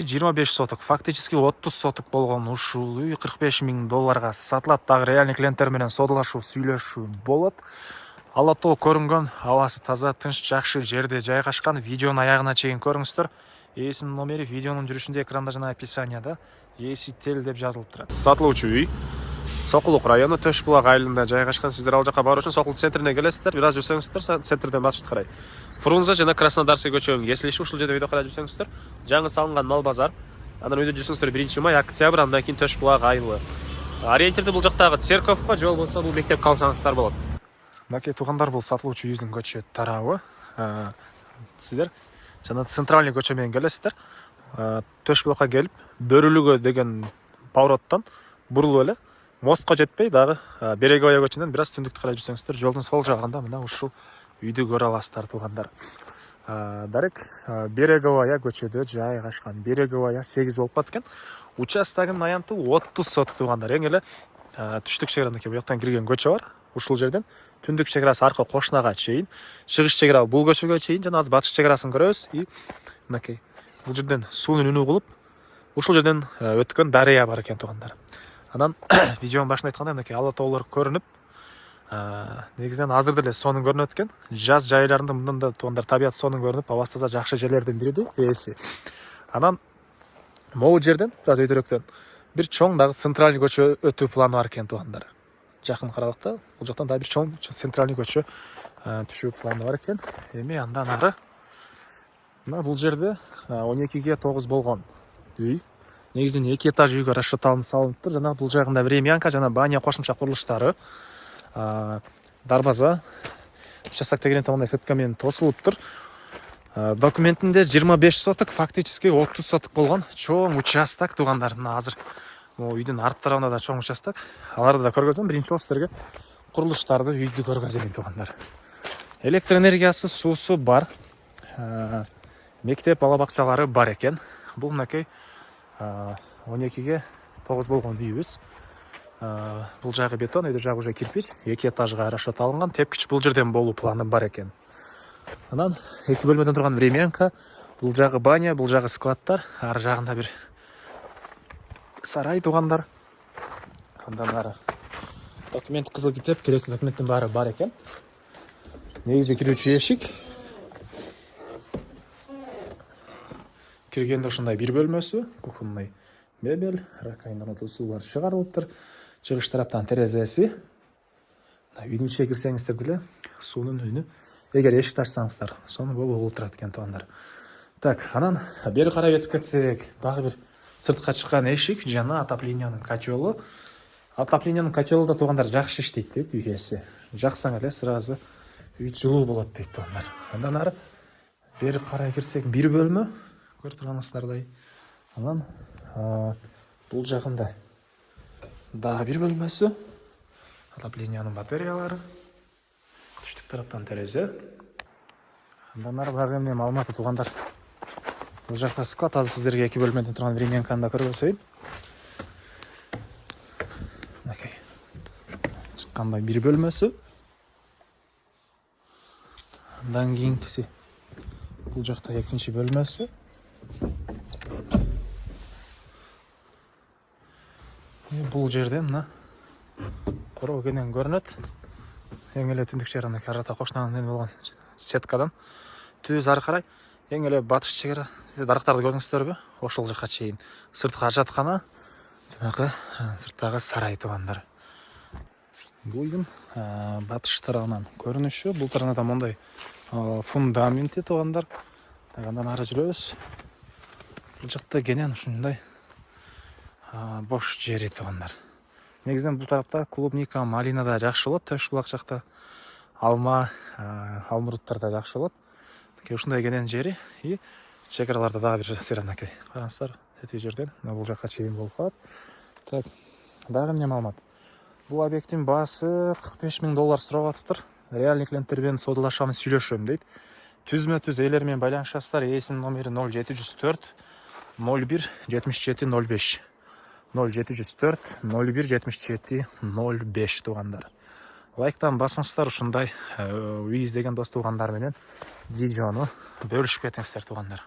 25 соток, фактически 30 соток болгон ушул үй 45 000 долларга сатылат. Дагы реальный клиенттер менен содалашуу, сүйлөшүү болот. Ала тоо көрүнгөн, абасы таза, тынч, жакшы жерде жайгашкан. Видеонун аягына чейин көрүңүздөр. Ээсинин номери видеонун жүрүшүндө экранда жана описанияда ээси тел деп жазылып турат. Сатылуучу үй Сокулук району Төш булак айылында жайгашкан. Сиздер ал жака баруу үчүн Сокулук центрине келесиздер. Бир аз жүрсөңүздөр, центрден башты карай Фрунзе жана Краснодарский көчөгө кесилиши ушул жерде үйдө карай жүрсөңүздөр. Жаңы салынган мал базар. Андан үйдө жүрсөңүздөр 1-май, октябрь, андан кийин Төш булак айылы. Ориентирди бул жактагы церковко, же болбосо бул мектепке алсаңыздар болот. Мынакей туугандар, бул сатылуучу үйдүн көчө тарабы. Сиздер жана центральный көчө менен келесиздер. Төш булакка келип, Бөрүлүгө деген повороттон бурулуп эле мостко жетпей дагы Береговая көчөнөн бир аз түндүктү карай жүрсөңүздөр, жолдун сол жагында мына ушул үйдү көрө аласыздар туугандар. Дарек Береговая көчөдө жайгашкан. Береговая 8 болуп калат экен. Участогунун аянты 30 соток туугандар. Эң эле түштүк чегераныкы буяктан кирген көчө бар. Ушул жерден түндүк чегерасы аркы Кошнага чейин, чыгыш чегера бул көчөгө чейин жана азыр батыш чегерасын көрөбүз. И мынакей бул жерден суунун үнү угулуп, ушул жерден өткөн дарыя бар экен туугандар. Анан видеонун башында айткандай мынакей ала тоолор көрүнүп, негизинен азыр деле сонун көрүнөт экен. Жаз жайларында мындан да туугандар табият сонун көрүнүп, абасы таза жакшы жерлердин бири ээси. Анан могу жерден бир аз өйдөрөктөн бир чоң дагы центральный көчө өтүү планы бар экен туугандар. Жакын карадык да, бул жактан дагы бир чоң центральный көчө түшүү планы бар экен. Эми андан ары мына бул жерде 12ге 9 болгон үй. Негизинен 2 этаж үйгө расчет салыныптыр. Жана бул жагында времянка жана баня кошумча курулуштары, дарбаза, участок деген тамандай сетка менен тосулуптур. Документинде 25 соток, фактически 30 соток болгон чоң участок туугандар. Мына азыр үйдүн арт тарабында да чоң участок. Аларды да көргөзөм. Биринчи жолу сиздерге курулуштарды, үйдү көргөзөйүн туугандар. Электр энергиясы, суусу бар. Мектеп, бала бакчалары бар экен. Бул мынакей 12ге 9 болгон үйүбүз. Бул жагы бетон, өйдө жагы уже кирпич, 2 этажга расчет алынган. Тепкич бул жерден болуу планы бар экен. Анан 2 бөлмөдөн турган времянка, бул жагы баня, бул жагы складтар, ар жагында бир сарай туугандар. Андан ары документ кызыл китеп, керектүү документтин баары бар экен. Негизи кирүүчү эшик. Киргенде ушундай бир бөлмөсү, кухонный мебель, раковина суулар чыгарылыптыр. Чыгыш тараптан терезеси. Үйдүн ичине кирсеңиздер деле суунун үнү, эгер эшикти ачсаңыздар, сону болуп угулуп турат экен туугандар. Так, анан бери карай өтүп кетсек, дагы бир сыртка чыккан эшик жана отоплениянын котелу. Отоплениянын котелу да туугандар жакшы иштейт дейт үй ээси. Жаксаң эле сразу үй жылуу болот дейт туугандар. Андан ары бери карай кирсек, бир бөлмө, көрүп турганыңыздардай. Анан бул жагында дагы бир бөлмөсү, отоплениянын батареялары, түштүк тараптан терезе. Андан ары дагы эмне маалыматы туугандар. Бул жакта склад, азыр сиздерге 2 бөлмөдөн турган времянканы да көргөзөйүн. Мынакей чыккандай бир бөлмөсү. Андан кийинкиси бул жакта экинчи бөлмөсү. Бул жерден мына короо кенен көрүнөт. Эң эле түндүк чегеранын арата Кошнанын болгон сеткадан түз ары карай эң эле батыш чегера дарактарды көрдүңүздөрбү? Ошол жака чейин сырткы ажаткана, жанагы сырттагы сарай туугандар. Бул үйдүн батыш тарабынан көрүнүшү, бул тарабында мондай фундаменти туугандар. Андан ары жүрөбүз. Бул жакта кенен ушундай бош жери туугандар. Негизинен бул тарапта клубника, малина да жакшы болот. Төш булак жакта алма, алмуруттар да жакшы болот. Ушундай кенен жери и чегераларда дагы бир сыйранакей. Караңыздар, тетиги жерден бул жакка чейин болуп калат. Так, дагы эмне маалымат? Бул объекттин баасы 45 000 доллар сурап атыптыр. Реальный клиенттер менен содалашам, сүйлөшөм дейт. Түзмө-түз ээлер менен байланышасыздар. Ээсинин номери 0704 01 77 05. 0704 01 77 05 туугандар. Лайктан басыңыздар, ушундай үй издеген дос туугандар менен видеону бөлүшүп кетиңиздер туугандар.